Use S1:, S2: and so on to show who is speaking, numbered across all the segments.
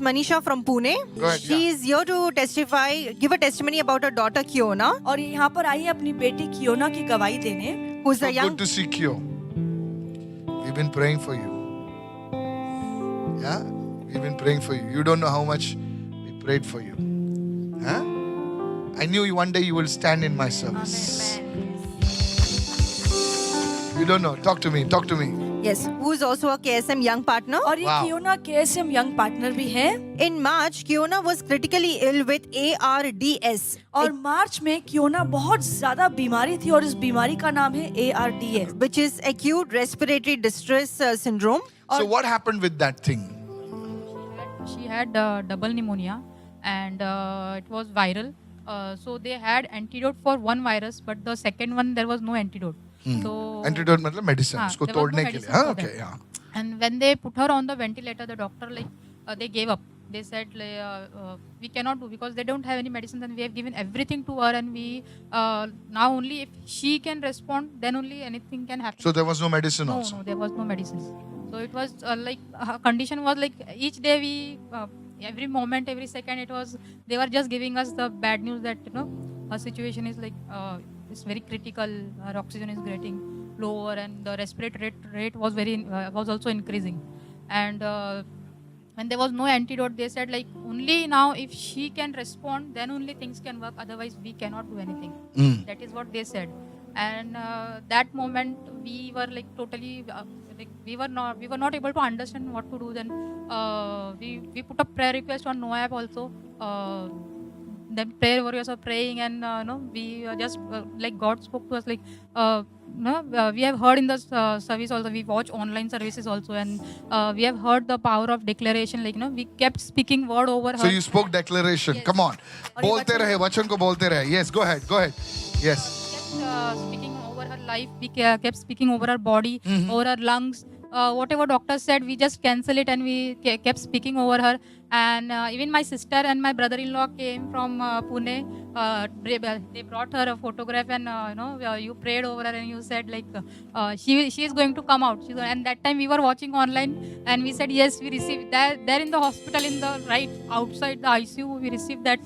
S1: Manisha from Pune.
S2: Go ahead,
S1: She is here to testify, give a testimony about her daughter Kiona,
S3: और यहाँ पर आई है अपनी बेटी कियोना की गवाही देने।
S1: who's
S2: So
S1: a young.
S2: good to see you. We've been praying for you. Yeah? We've been praying for you. You don't know how much we prayed for you. Huh? I knew one day you will stand in my service. You don't know. Talk to me. Talk to me.
S1: Yes, who is also a KSM young partner.
S3: और ये
S2: Wow.
S3: कियोना KSM young partner भी है।
S1: In March, Kiona was critically ill with ARDS.
S3: और मार्च में कियोना बहुत ज्यादा बीमारी थी और इस बीमारी का नाम है ARDS।
S1: Which is acute respiratory distress syndrome.
S2: So what happened with that thing?
S4: She had double pneumonia and it was viral. So they had antidote for one virus, but the second one there was no antidote. So
S2: Antidote मतलब medicine.
S4: हाँ,
S2: उसको
S4: there was no
S2: तोड़ने के लिए.
S4: medicine
S2: हाँ,
S4: for
S2: okay,
S4: that.
S2: yeah.
S4: And when they put her on the ventilator, the doctor they gave up. They said we cannot do because they don't have any medicines and we have given everything to her and we now only if she can respond then only anything can happen.
S2: So there was no medicine
S4: No,
S2: also.
S4: no, there was no medicines. So it was like her condition was like each day we every moment, every second it was they were just giving us the bad news that her situation is like it's very critical. Her oxygen is getting lower and the respiratory rate was was also increasing. And when there was no antidote, they said like only now if she can respond, then only things can work. Otherwise, we cannot do anything. That is what they said. And that moment we were like totally like we were not able to understand what to do. Then we put a prayer request on NoApp also. Then prayer warriors are praying and we just like God spoke to us like we have heard in the service also, we watch online services also, and we have heard the power of declaration, like we kept speaking word over her.
S2: So you spoke declaration. Come on. बोलते रहे, वचन को बोलते रहे. Yes, go ahead. Go ahead. Yes.
S4: Kept speaking over her life, we kept speaking over her body, over her lungs. Whatever doctor said, we just cancel it and we kept speaking over her. And even my sister and my brother-in-law came from Pune. They brought her a photograph and you prayed over her and you said like she is going to come out. And that time we were watching online and we said yes, we received that there in the hospital in the right outside the ICU. We received that.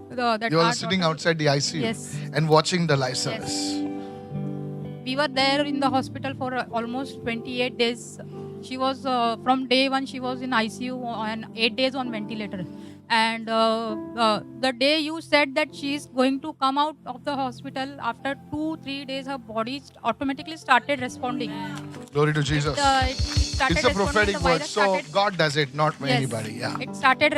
S4: That
S2: You were
S4: our
S2: sitting
S4: daughter.
S2: outside the ICU
S4: Yes.
S2: and watching the live service.
S4: We were there in the hospital for almost 28 days. She was from day one she was in ICU and 8 days on ventilator. And the day you said that she is going to come out of the hospital, after 2-3 days her body automatically started responding.
S2: Glory to Jesus.
S4: It started
S2: It's a
S4: responding,
S2: prophetic
S4: the
S2: word.
S4: virus
S2: So
S4: started-
S2: God does it, not
S4: Yes.
S2: anybody. Yeah.
S4: It started,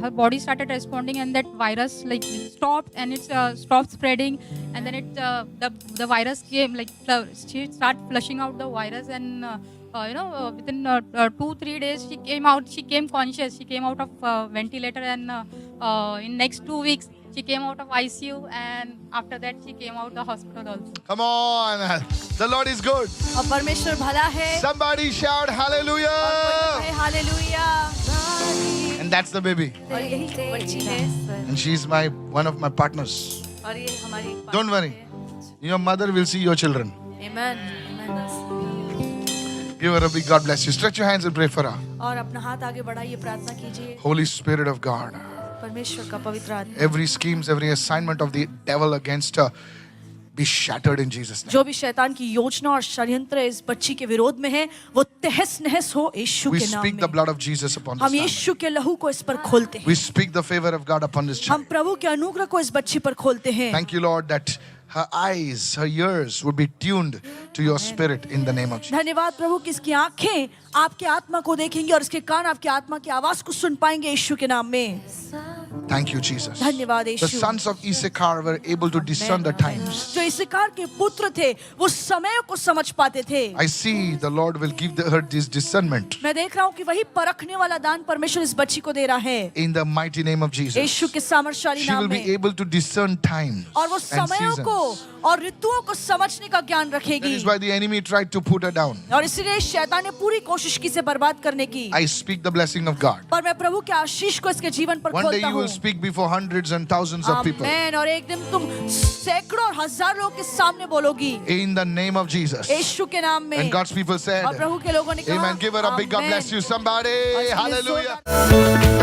S4: her body started responding, and that virus like stopped and it stopped spreading, and then it the virus came like she started flushing out the virus, and within 2-3 days she came out. She came conscious. She came out of ventilator, and in next 2 weeks she came out of ICU, and after that she came out the hospital also.
S2: Come on. The Lord is good.
S3: और परमेश्वर भला है।
S2: Somebody shout hallelujah.
S3: Hallelujah.
S2: And that's the baby.
S3: और यही बच्ची है
S2: And she's one of my partners.
S3: और ये हमारी एक
S2: Don't worry. Your mother will see your children.
S3: Amen.
S2: Give her a big God bless you. Stretch your hands and pray for her.
S3: और अपना हाथ आगे बढ़ाइए, प्रार्थना कीजिए।
S2: Holy Spirit of God.
S3: परमेश्वर का पवित्र आत्मा
S2: Every schemes, every assignment of the devil against her be shattered in Jesus' name.
S3: जो भी शैतान की योजना और षड्यंत्र इस बच्ची के विरोध में है वो तहस नहस हो यीशु
S2: We
S3: के नाम
S2: speak the
S3: में।
S2: blood of Jesus upon this
S3: हम
S2: family.
S3: यीशु के लहू को इस पर खोलते हैं।
S2: We speak the favor of God upon this child.
S3: हम प्रभु के अनुग्रह को इस बच्ची पर खोलते हैं।
S2: Thank you, Lord, that her eyes, her ears would be tuned to your spirit in the name of Jesus.
S3: धन्यवाद प्रभु कि इसकी आंखें आपके आत्मा को देखेंगी और इसके कान आपके आत्मा की आवाज को सुन पाएंगे यीशु के नाम में।
S2: Thank you, Jesus.
S3: धन्यवाद
S2: The
S3: Yeshu.
S2: sons of Issachar were able to discern the times.
S3: जो इस्साकार के पुत्र थे वो समय को समझ पाते थे।
S2: I see the Lord will give her this discernment
S3: मैं देख रहा हूँ कि वही परखने वाला दान परमेश्वर इस बच्ची को दे रहा है
S2: in the mighty name of Jesus.
S3: यीशु के सामर्थशाली
S2: She will
S3: नाम
S2: be
S3: में।
S2: able to discern times
S3: और वो
S2: and
S3: समयों को
S2: seasons.
S3: और ऋतुओं को समझने का ज्ञान
S2: That
S3: रखेगी
S2: is why the enemy tried to put her down.
S3: और इसलिए शैतान ने पूरी कोशिश की से बर्बाद करने की।
S2: I speak the blessing of God.
S3: पर मैं प्रभु के आशीष को इसके जीवन पर
S2: One day
S3: खोलता
S2: you will
S3: हूँ।
S2: speak before hundreds and thousands of people.
S3: आमेन। और एक दिन तुम सैकड़ों और हजार लोगों के सामने बोलोगी
S2: In the name of Jesus.
S3: यीशु के नाम में।
S2: And God's people said,
S3: और प्रभु के लोगों ने कहा
S2: Amen. Give her a big God
S3: amen.
S2: bless you. Somebody.
S3: और इसके लिए
S2: Hallelujah.
S3: जोरदार